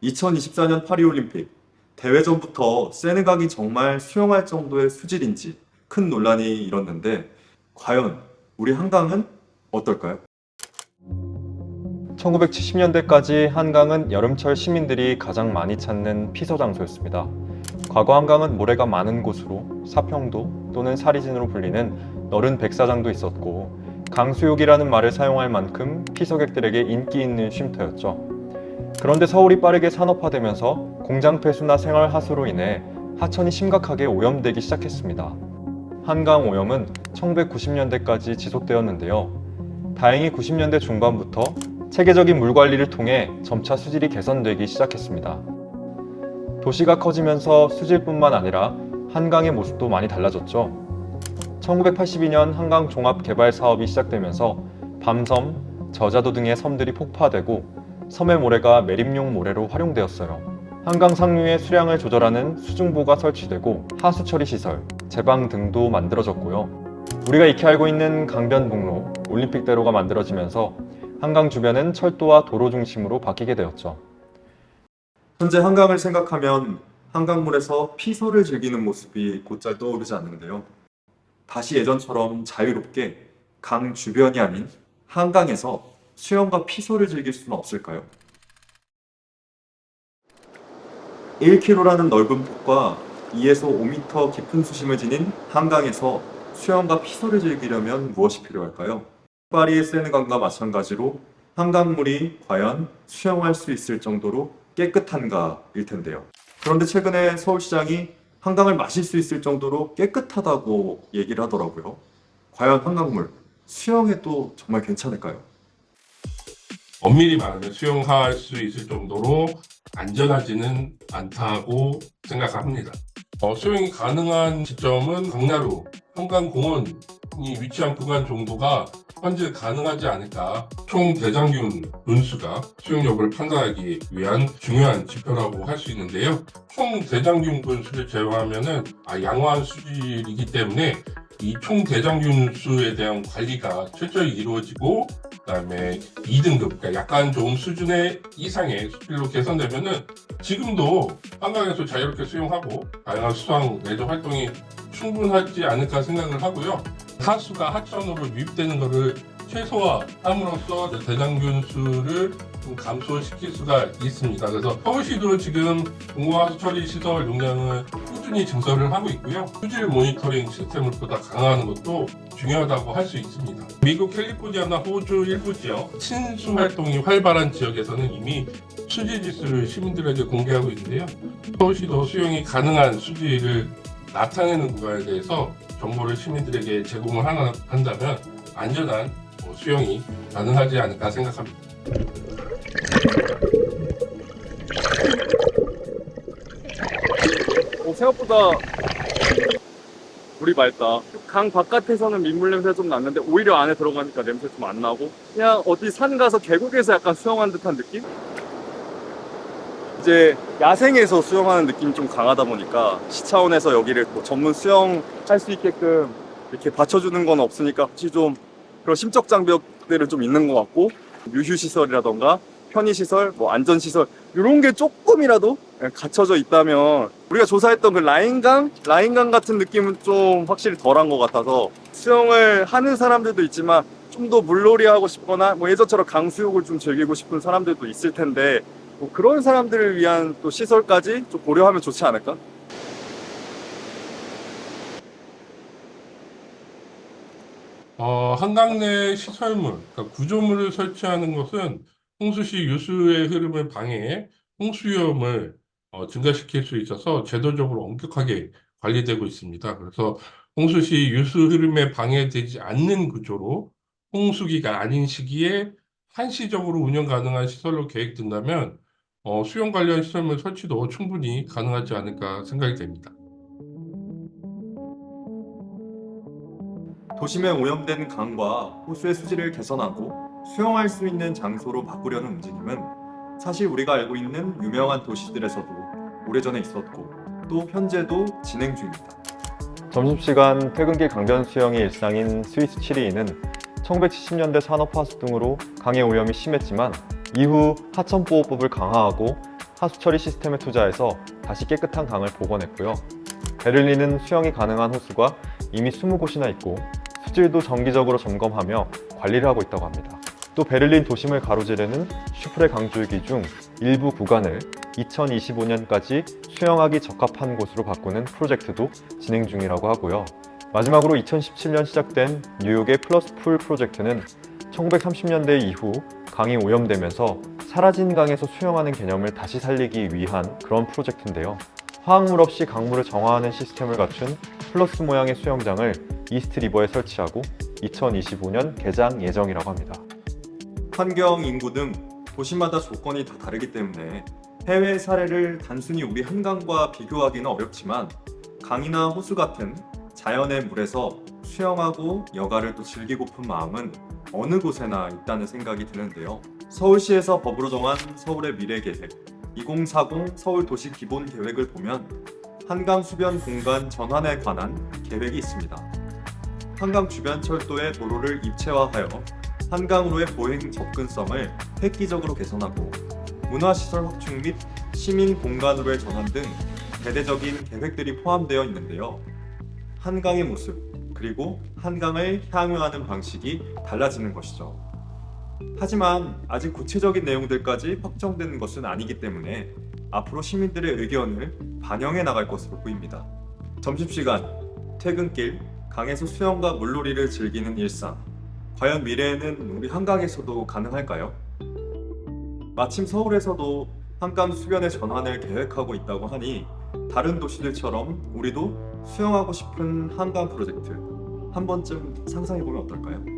2024년 파리올림픽 대회 전부터 세느강이 정말 수영할 정도의 수질인지 큰 논란이 일었는데 과연 우리 한강은 어떨까요? 1970년대까지 한강은 여름철 시민들이 가장 많이 찾는 피서 장소였습니다. 과거 한강은 모래가 많은 곳으로 사평도 또는 사리진으로 불리는 너른 백사장도 있었고 강수욕이라는 말을 사용할 만큼 피서객들에게 인기 있는 쉼터였죠. 그런데 서울이 빠르게 산업화되면서 공장 폐수나 생활 하수로 인해 하천이 심각하게 오염되기 시작했습니다. 한강 오염은 1990년대까지 지속되었는데요. 다행히 90년대 중반부터 체계적인 물 관리를 통해 점차 수질이 개선되기 시작했습니다. 도시가 커지면서 수질뿐만 아니라 한강의 모습도 많이 달라졌죠. 1982년 한강 종합 개발 사업이 시작되면서 밤섬, 저자도 등의 섬들이 폭파되고 섬의 모래가 매립용 모래로 활용되었어요. 한강 상류의 수량을 조절하는 수중보가 설치되고 하수 처리 시설, 제방 등도 만들어졌고요. 우리가 익히 알고 있는 강변북로, 올림픽대로가 만들어지면서 한강 주변은 철도와 도로 중심으로 바뀌게 되었죠. 현재 한강을 생각하면 한강물에서 피서를 즐기는 모습이 곧잘 떠오르지 않는데요. 다시 예전처럼 자유롭게 강 주변이 아닌 한강에서 수영과 피서를 즐길 수는 없을까요? 1km라는 넓은 폭과 2에서 5m 깊은 수심을 지닌 한강에서 수영과 피서를 즐기려면 무엇이 필요할까요? 파리의 세느강과 마찬가지로 한강물이 과연 수영할 수 있을 정도로 깨끗한가일 텐데요. 그런데 최근에 서울시장이 한강을 마실 수 있을 정도로 깨끗하다고 얘기를 하더라고요. 과연 한강물 수영해도 정말 괜찮을까요? 엄밀히 말하면 수영할 수 있을 정도로 안전하지는 않다고 생각합니다. 수영이 가능한 지점은 강나루, 한강공원이 위치한 구간 정도가 현재 가능하지 않을까. 총 대장균 분수가 수영력을 판단하기 위한 중요한 지표라고 할 수 있는데요. 총 대장균 분수를 제외하면은 양호한 수질이기 때문에 이 총 대장균 수에 대한 관리가 철저히 이루어지고 그다음에 2등급, 그러니까 약간 좋은 수준의 이상의 수질로 개선되면은 지금도 한강에서 자유롭게 수영하고 다양한 수상 레저 활동이 충분하지 않을까 생각을 하고요. 하수가 하천으로 유입되는 것을 최소화함으로써 대장균 수를 좀 감소시킬 수가 있습니다. 그래서 서울시도 지금 공공하수 처리 시설 용량을 꾸준히 증설을 하고 있고요. 수질 모니터링 시스템을 보다 강화하는 것도 중요하다고 할 수 있습니다. 미국 캘리포니아나 호주 일부 지역 친수 활동이 활발한 지역에서는 이미 수질 지수를 시민들에게 공개하고 있는데요. 서울시도 수용이 가능한 수질을 나타내는 구간에 대해서 정보를 시민들에게 제공을 한다면 안전한 수영이 가능하지 않을까 생각합니다. 생각보다 물이 맑다. 강 바깥에서는 민물 냄새 좀 났는데 오히려 안에 들어가니까 냄새 좀 안 나고 그냥 어디 산 가서 계곡에서 약간 수영한 듯한 느낌? 이제 야생에서 수영하는 느낌이 좀 강하다 보니까 시 차원에서 여기를 뭐 전문 수영할 수 있게끔 이렇게 받쳐주는 건 없으니까 혹시 좀 그런 심적 장벽들은 좀 있는 것 같고 유휴시설이라던가 편의시설, 뭐 안전시설 이런 게 조금이라도 갖춰져 있다면 우리가 조사했던 그 라인강 같은 느낌은 좀 확실히 덜한 것 같아서 수영을 하는 사람들도 있지만 좀 더 물놀이 하고 싶거나 뭐 예전처럼 강수욕을 좀 즐기고 싶은 사람들도 있을 텐데 뭐 그런 사람들을 위한 또 시설까지 좀 고려하면 좋지 않을까? 한강 내 시설물, 그러니까 구조물을 설치하는 것은 홍수시 유수의 흐름을 방해해 홍수 위험을 증가시킬 수 있어서 제도적으로 엄격하게 관리되고 있습니다. 그래서 홍수시 유수 흐름에 방해되지 않는 구조로 홍수기가 아닌 시기에 한시적으로 운영 가능한 시설로 계획된다면 수용 관련 시설물 설치도 충분히 가능하지 않을까 생각이 됩니다. 도심에 오염된 강과 호수의 수질을 개선하고 수영할 수 있는 장소로 바꾸려는 움직임은 사실 우리가 알고 있는 유명한 도시들에서도 오래전에 있었고 또 현재도 진행 중입니다. 점심시간 퇴근길 강변 수영이 일상인 스위스 치리히는 1970년대 산업화수 등으로 강의 오염이 심했지만 이후 하천보호법을 강화하고 하수 처리 시스템에 투자해서 다시 깨끗한 강을 복원했고요. 베를린은 수영이 가능한 호수가 이미 20곳이나 있고 수질도 정기적으로 점검하며 관리를 하고 있다고 합니다. 또 베를린 도심을 가로지르는 슈프레 강줄기 중 일부 구간을 2025년까지 수영하기 적합한 곳으로 바꾸는 프로젝트도 진행 중이라고 하고요. 마지막으로 2017년 시작된 뉴욕의 플러스 풀 프로젝트는 1930년대 이후 강이 오염되면서 사라진 강에서 수영하는 개념을 다시 살리기 위한 그런 프로젝트인데요. 화학물 없이 강물을 정화하는 시스템을 갖춘 플러스 모양의 수영장을 이스트 리버에 설치하고 2025년 개장 예정이라고 합니다. 환경, 인구 등 도시마다 조건이 다 다르기 때문에 해외 사례를 단순히 우리 한강과 비교하기는 어렵지만 강이나 호수 같은 자연의 물에서 수영하고 여가를 또 즐기고픈 마음은 어느 곳에나 있다는 생각이 드는데요. 서울시에서 법으로 정한 서울의 미래계획 2040 서울도시 기본계획을 보면 한강 수변 공간 전환에 관한 계획이 있습니다. 한강 주변 철도의 도로를 입체화하여 한강으로의 보행 접근성을 획기적으로 개선하고 문화시설 확충 및 시민 공간으로의 전환 등 대대적인 계획들이 포함되어 있는데요. 한강의 모습 그리고 한강을 향유하는 방식이 달라지는 것이죠. 하지만 아직 구체적인 내용들까지 확정된 것은 아니기 때문에 앞으로 시민들의 의견을 반영해 나갈 것으로 보입니다. 점심시간, 퇴근길, 강에서 수영과 물놀이를 즐기는 일상. 과연 미래에는 우리 한강에서도 가능할까요? 마침 서울에서도 한강 수변의 전환을 계획하고 있다고 하니 다른 도시들처럼 우리도 수영하고 싶은 한강 프로젝트 한 번쯤 상상해보면 어떨까요?